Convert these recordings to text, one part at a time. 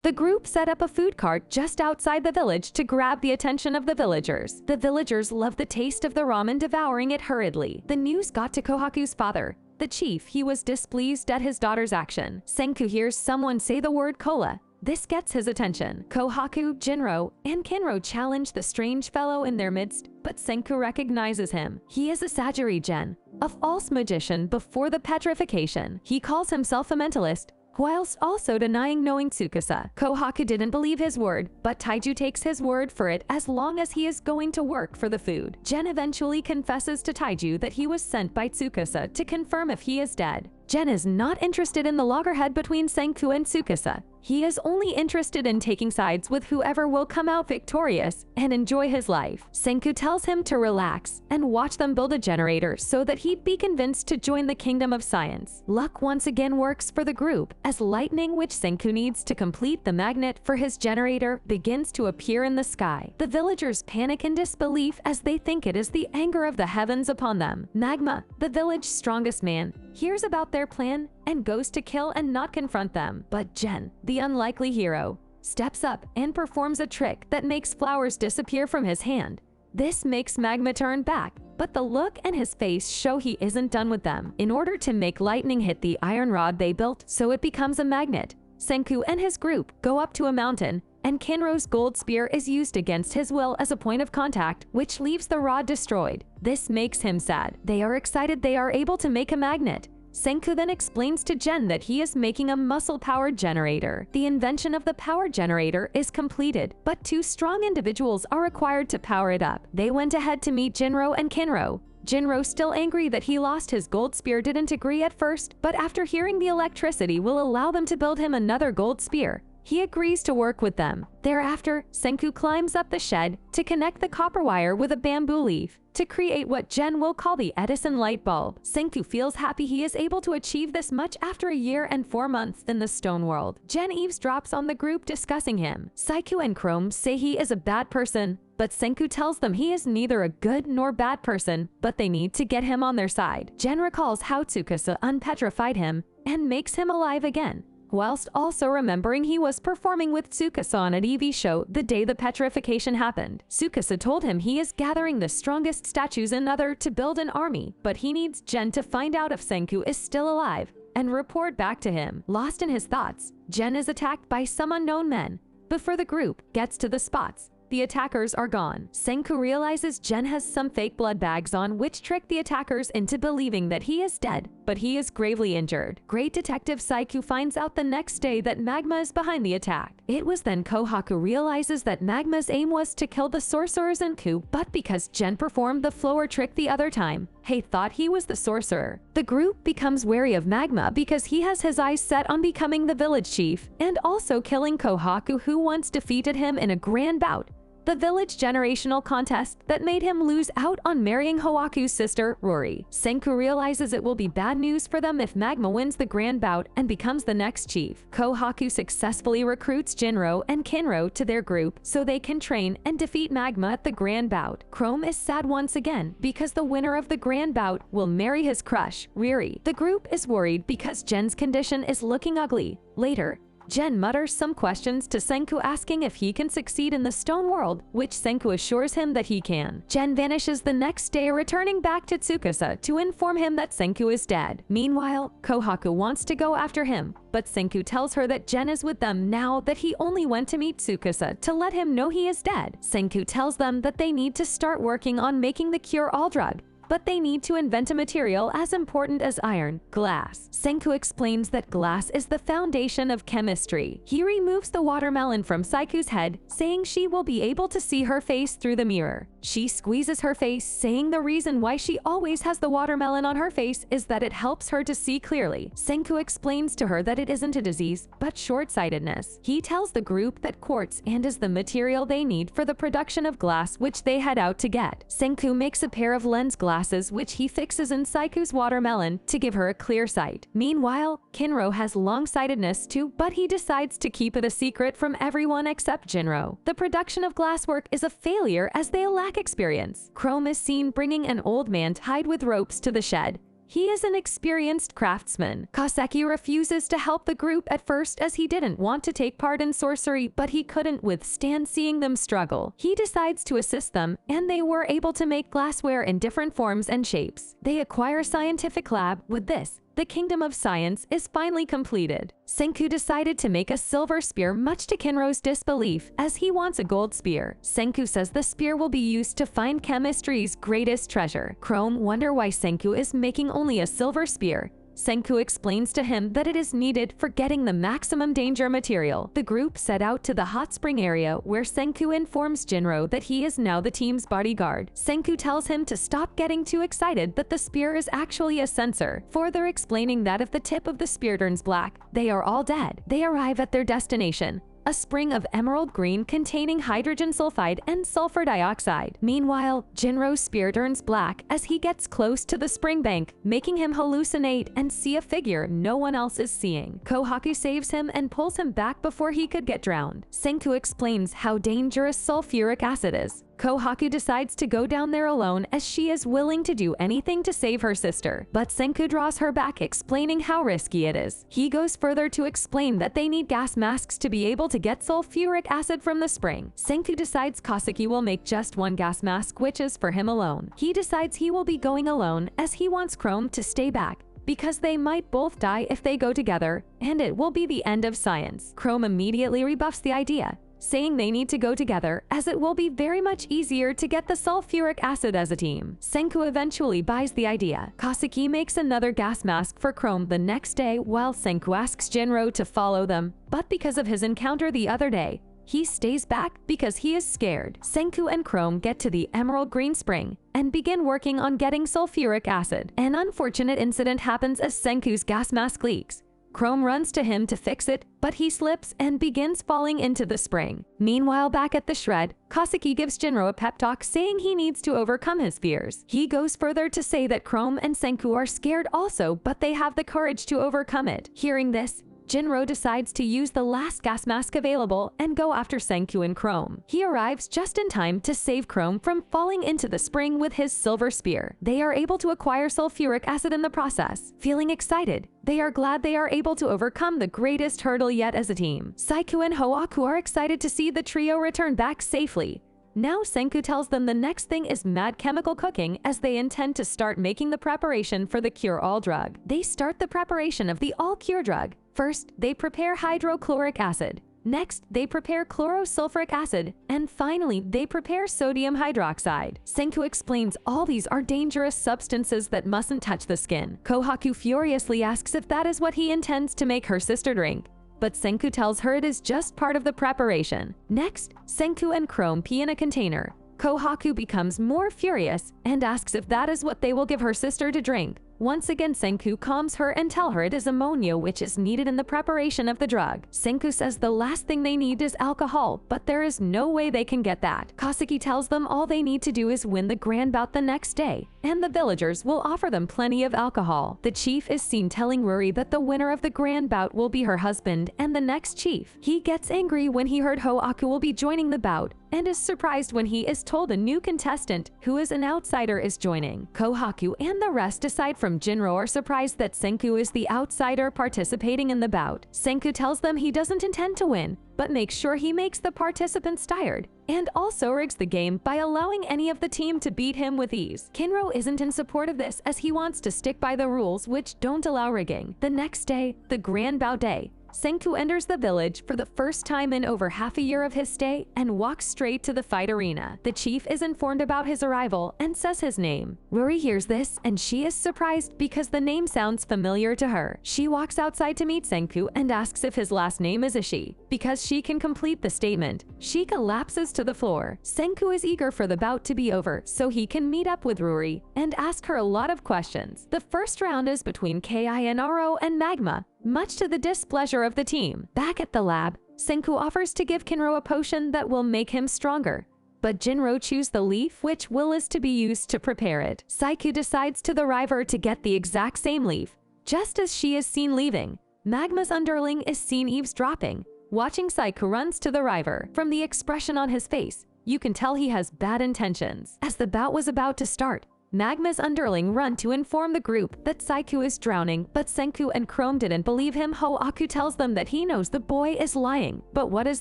The group set up a food cart just outside the village to grab the attention of the villagers. The villagers loved the taste of the ramen, devouring it hurriedly. The news got to Kohaku's father, the chief. He was displeased at his daughter's action. Senku hears someone say the word cola. This gets his attention. Kohaku, Jinro, and Kinro challenge the strange fellow in their midst, but Senku recognizes him. He is a Sajiri-gen, a false magician before the petrification. He calls himself a mentalist, whilst also denying knowing Tsukasa. Kohaku didn't believe his word, but Taiju takes his word for it as long as he is going to work for the food. Gen eventually confesses to Taiju that he was sent by Tsukasa to confirm if he is dead. Gen is not interested in the loggerhead between Senku and Tsukasa. He is only interested in taking sides with whoever will come out victorious and enjoy his life. Senku tells him to relax and watch them build a generator so that he'd be convinced to join the kingdom of science. Luck once again works for the group, as lightning, which Senku needs to complete the magnet for his generator, begins to appear in the sky. The villagers panic in disbelief as they think it is the anger of the heavens upon them. Magma, the village's strongest man, hears about their plan and goes to kill and not confront them. But Gen, the unlikely hero, steps up and performs a trick that makes flowers disappear from his hand. This makes Magma turn back, but the look and his face show he isn't done with them. In order to make lightning hit the iron rod they built so it becomes a magnet, Senku and his group go up to a mountain, and Kinro's gold spear is used against his will as a point of contact, which leaves the rod destroyed. This makes him sad. They are excited they are able to make a magnet. Senku then explains to Gen that he is making a muscle-powered generator. The invention of the power generator is completed, but 2 strong individuals are required to power it up. They went ahead to meet Jinro and Kinro. Jinro, still angry that he lost his gold spear, didn't agree at first, but after hearing the electricity will allow them to build him another gold spear, he agrees to work with them. Thereafter, Senku climbs up the shed to connect the copper wire with a bamboo leaf to create what Gen will call the Edison light bulb. Senku feels happy he is able to achieve this much after a year and 4 months in the stone world. Gen eavesdrops on the group discussing him. Saiku and Chrome say he is a bad person, but Senku tells them he is neither a good nor bad person, but they need to get him on their side. Gen recalls how Tsukasa unpetrified him and makes him alive again, whilst also remembering he was performing with Tsukasa on a TV show the day the petrification happened. Tsukasa told him he is gathering the strongest statues in Nether to build an army, but he needs Gen to find out if Senku is still alive and report back to him. Lost in his thoughts, Gen is attacked by some unknown men. Before the group gets to the spots, the attackers are gone. Senku realizes Gen has some fake blood bags on, which trick the attackers into believing that he is dead, but he is gravely injured. Great Detective Saiku finds out the next day that Magma is behind the attack. It was then Kohaku realizes that Magma's aim was to kill the sorcerers in Ku, but because Gen performed the flower trick the other time, he thought he was the sorcerer. The group becomes wary of Magma because he has his eyes set on becoming the village chief and also killing Kohaku, who once defeated him in a grand bout, the village generational contest that made him lose out on marrying Hoaku's sister, Rory. Senku realizes it will be bad news for them if Magma wins the grand bout and becomes the next chief. Kohaku successfully recruits Jinro and Kinro to their group so they can train and defeat Magma at the grand bout. Chrome is sad once again because the winner of the grand bout will marry his crush, Riri. The group is worried because Gen's condition is looking ugly. Later, Gen mutters some questions to Senku, asking if he can succeed in the stone world, which Senku assures him that he can. Gen vanishes the next day, returning back to Tsukasa to inform him that Senku is dead. Meanwhile, Kohaku wants to go after him, but Senku tells her that Gen is with them now, that he only went to meet Tsukasa to let him know he is dead. Senku tells them that they need to start working on making the cure-all drug, but they need to invent a material as important as iron, glass. Senku explains that glass is the foundation of chemistry. He removes the watermelon from Saiku's head, saying she will be able to see her face through the mirror. She squeezes her face, saying the reason why she always has the watermelon on her face is that it helps her to see clearly. Senku explains to her that it isn't a disease, but short-sightedness. He tells the group that quartz and is the material they need for the production of glass, which they head out to get. Senku makes a pair of lens glasses, which he fixes in Saiku's watermelon to give her a clear sight. Meanwhile, Kinro has long-sightedness too, but he decides to keep it a secret from everyone except Jinro. The production of glasswork is a failure as they lack experience. Chrome is seen bringing an old man tied with ropes to the shed. He is an experienced craftsman. Kaseki refuses to help the group at first as he didn't want to take part in sorcery, but he couldn't withstand seeing them struggle. He decides to assist them, and they were able to make glassware in different forms and shapes. They acquire scientific lab. With this, the kingdom of science is finally completed. Senku decided to make a silver spear, much to Kinro's disbelief, as he wants a gold spear. Senku says the spear will be used to find chemistry's greatest treasure. Chrome wonder why Senku is making only a silver spear. Senku explains to him that it is needed for getting the maximum danger material. The group set out to the hot spring area where Senku informs Jinro that he is now the team's bodyguard. Senku tells him to stop getting too excited that the spear is actually a sensor, further explaining that if the tip of the spear turns black, they are all dead. They arrive at their destination, a spring of emerald green containing hydrogen sulfide and sulfur dioxide. Meanwhile, Jinro's spear turns black as he gets close to the spring bank, making him hallucinate and see a figure no one else is seeing. Kohaku saves him and pulls him back before he could get drowned. Senku explains how dangerous sulfuric acid is. Kohaku decides to go down there alone as she is willing to do anything to save her sister, but Senku draws her back, explaining how risky it is. He goes further to explain that they need gas masks to be able to get sulfuric acid from the spring. Senku decides Kaseki will make just one gas mask, which is for him alone. He decides he will be going alone as he wants Chrome to stay back, because they might both die if they go together, and it will be the end of science. Chrome immediately rebuffs the idea, saying they need to go together as it will be very much easier to get the sulfuric acid as a team. Senku eventually buys the idea. Kaseki makes another gas mask for Chrome the next day while Senku asks Jinro to follow them, but because of his encounter the other day, he stays back because he is scared. Senku and Chrome get to the emerald green spring and begin working on getting sulfuric acid. An unfortunate incident happens as Senku's gas mask leaks. Chrome runs to him to fix it, but he slips and begins falling into the spring. Meanwhile, back at the shred, Kaseki gives Jinro a pep talk saying he needs to overcome his fears. He goes further to say that Chrome and Senku are scared also, but they have the courage to overcome it. Hearing this, Jinro decides to use the last gas mask available and go after Senku and Chrome. He arrives just in time to save Chrome from falling into the spring with his silver spear. They are able to acquire sulfuric acid in the process. Feeling excited, they are glad they are able to overcome the greatest hurdle yet as a team. Saiku and Hoaku are excited to see the trio return back safely. Now Senku tells them the next thing is mad chemical cooking as they intend to start making the preparation for the cure-all drug. They start the preparation of the all-cure drug. First, they prepare hydrochloric acid. Next, they prepare chlorosulfuric acid. And finally, they prepare sodium hydroxide. Senku explains all these are dangerous substances that mustn't touch the skin. Kohaku furiously asks if that is what he intends to make her sister drink, but Senku tells her it is just part of the preparation. Next, Senku and Chrome pee in a container. Kohaku becomes more furious and asks if that is what they will give her sister to drink. Once again, Senku calms her and tells her it is ammonia which is needed in the preparation of the drug. Senku says the last thing they need is alcohol, but there is no way they can get that. Kaseki tells them all they need to do is win the grand bout the next day, and the villagers will offer them plenty of alcohol. The chief is seen telling Ruri that the winner of the grand bout will be her husband and the next chief. He gets angry when he heard Hoaku will be joining the bout, and is surprised when he is told a new contestant, who is an outsider, is joining. Kohaku and the rest, aside from Jinro, are surprised that Senku is the outsider participating in the bout. Senku tells them he doesn't intend to win, but makes sure he makes the participants tired, and also rigs the game by allowing any of the team to beat him with ease. Kinro isn't in support of this as he wants to stick by the rules which don't allow rigging. The next day, the grand bout day, Senku enters the village for the first time in over half a year of his stay and walks straight to the fight arena. The chief is informed about his arrival and says his name. Ruri hears this and she is surprised because the name sounds familiar to her. She walks outside to meet Senku and asks if his last name is Ishii. Because she can complete the statement, she collapses to the floor. Senku is eager for the bout to be over so he can meet up with Ruri and ask her a lot of questions. The first round is between Kinro and Magma, much to the displeasure of the team. Back at the lab, Senku offers to give Kinro a potion that will make him stronger, but Jinro chooses the leaf which is to be used to prepare it. Saiku decides to the river to get the exact same leaf. Just as she is seen leaving, Magma's underling is seen eavesdropping. Watching, Saiku runs to the river. From the expression on his face, you can tell he has bad intentions. As the bout was about to start, Magma's underling run to inform the group that Saiku is drowning, but Senku and Chrome didn't believe him. Hoaku tells them that he knows the boy is lying, but what is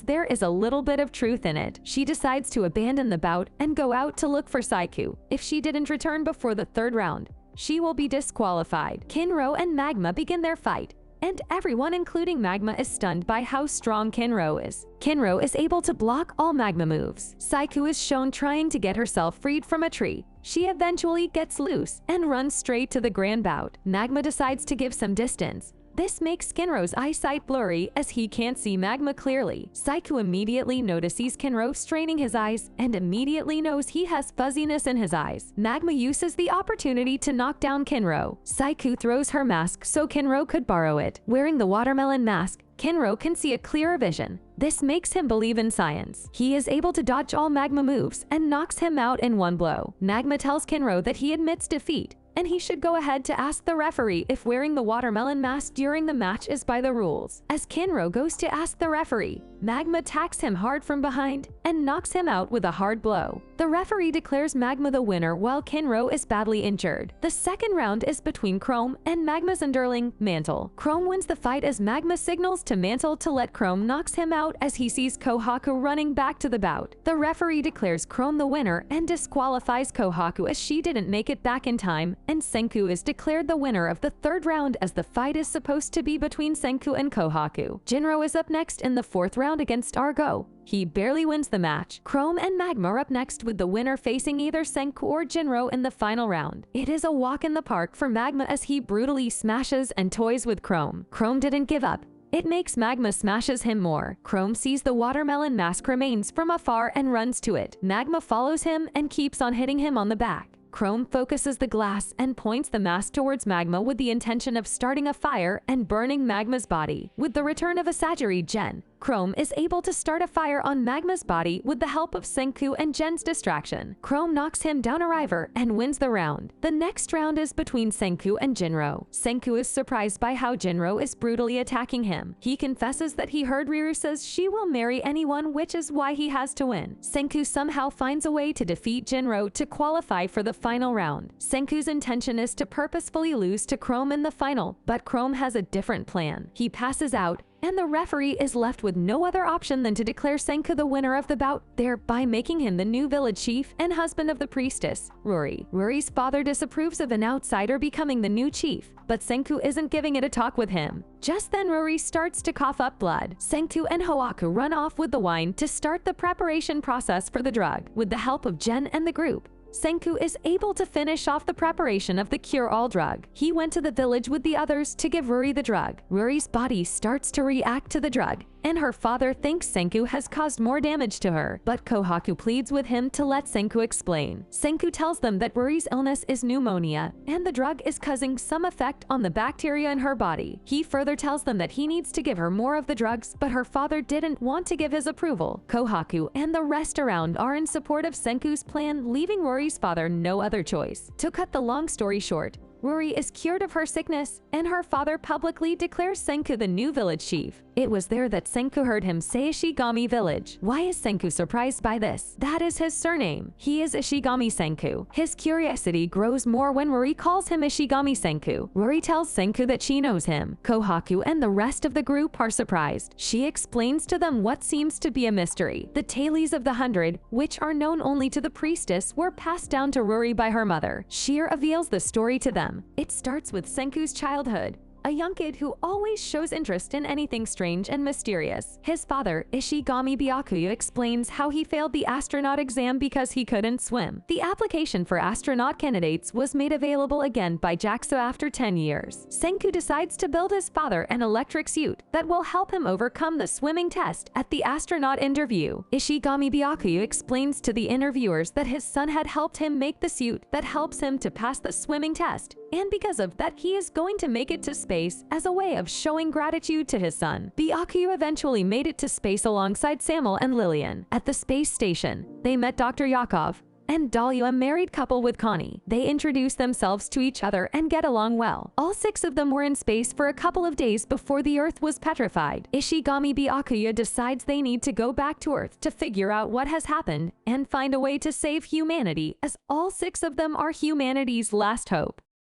there is a little bit of truth in it. She decides to abandon the bout and go out to look for Saiku. If she didn't return before the third round, she will be disqualified. Kinro and Magma begin their fight, and everyone including Magma is stunned by how strong Kinro is. Kinro is able to block all Magma moves. Saiku is shown trying to get herself freed from a tree. She eventually gets loose and runs straight to the grand bout. Magma decides to give some distance. This makes Kinro's eyesight blurry as he can't see Magma clearly. Saiku immediately notices Kinro straining his eyes and immediately knows he has fuzziness in his eyes. Magma uses the opportunity to knock down Kinro. Saiku throws her mask so Kinro could borrow it. Wearing the watermelon mask, Kinro can see a clearer vision. This makes him believe in science. He is able to dodge all Magma moves and knocks him out in one blow. Magma tells Kinro that he admits defeat, and he should go ahead to ask the referee if wearing the watermelon mask during the match is by the rules. As Kinro goes to ask the referee, Magma attacks him hard from behind and knocks him out with a hard blow. The referee declares Magma the winner while Kinro is badly injured. The second round is between Chrome and Magma's underling, Mantle. Chrome wins the fight as Magma signals to Mantle to let Chrome knocks him out as he sees Kohaku running back to the bout. The referee declares Chrome the winner and disqualifies Kohaku as she didn't make it back in time, and Senku is declared the winner of the third round as the fight is supposed to be between Senku and Kohaku. Jinro is up next in the fourth round against Argo. He barely wins the match. Chrome and Magma are up next with the winner facing either Senku or Jinro in the final round. It is a walk in the park for Magma as he brutally smashes and toys with Chrome. Chrome didn't give up. It makes Magma smashes him more. Chrome sees the watermelon mask remains from afar and runs to it. Magma follows him and keeps on hitting him on the back. Chrome focuses the glass and points the mask towards Magma with the intention of starting a fire and burning Magma's body. With the return of a Sagiri Gen, Chrome is able to start a fire on Magma's body with the help of Senku and Gen's distraction. Chrome knocks him down a river and wins the round. The next round is between Senku and Jinro. Senku is surprised by how Jinro is brutally attacking him. He confesses that he heard Riru says she will marry anyone, which is why he has to win. Senku somehow finds a way to defeat Jinro to qualify for the final round. Senku's intention is to purposefully lose to Chrome in the final, but Chrome has a different plan. He passes out, and the referee is left with no other option than to declare Senku the winner of the bout, thereby making him the new village chief and husband of the priestess, Ruri. Ruri's father disapproves of an outsider becoming the new chief, but Senku isn't giving it a talk with him. Just then Ruri starts to cough up blood. Senku and Hoaku run off with the wine to start the preparation process for the drug. With the help of Gen and the group, Senku is able to finish off the preparation of the cure-all drug. He went to the village with the others to give Ruri the drug. Ruri's body starts to react to the drug, and her father thinks Senku has caused more damage to her, but Kohaku pleads with him to let Senku explain. Senku tells them that Ruri's illness is pneumonia, and the drug is causing some effect on the bacteria in her body. He further tells them that he needs to give her more of the drugs, but her father didn't want to give his approval. Kohaku and the rest around are in support of Senku's plan, leaving Ruri's father no other choice. To cut the long story short, Ruri is cured of her sickness, and her father publicly declares Senku the new village chief. It was there that Senku heard him say Ishigami Village. Why is Senku surprised by this? That is his surname. He is Ishigami Senku. His curiosity grows more when Ruri calls him Ishigami Senku. Ruri tells Senku that she knows him. Kohaku and the rest of the group are surprised. She explains to them what seems to be a mystery. The Tales of the 100, which are known only to the priestess, were passed down to Ruri by her mother. She reveals the story to them. It starts with Senku's childhood, a young kid who always shows interest in anything strange and mysterious. His father, Ishigami Byakuya, explains how he failed the astronaut exam because he couldn't swim. The application for astronaut candidates was made available again by JAXA after 10 years. Senku decides to build his father an electric suit that will help him overcome the swimming test at the astronaut interview. Ishigami Byakuya explains to the interviewers that his son had helped him make the suit that helps him to pass the swimming test, and because of that he is going to make it to space as a way of showing gratitude to his son. Byakuya eventually made it to space alongside Samuel and Lillian. At the space station, they met Dr. Yakov and Dahlia a married couple with Connie. They introduce themselves to each other and get along well. All 6 of them were in space for a couple of days before the Earth was petrified. Ishigami Byakuya decides they need to go back to Earth to figure out what has happened and find a way to save humanity, as all 6 of them are humanity's last hope.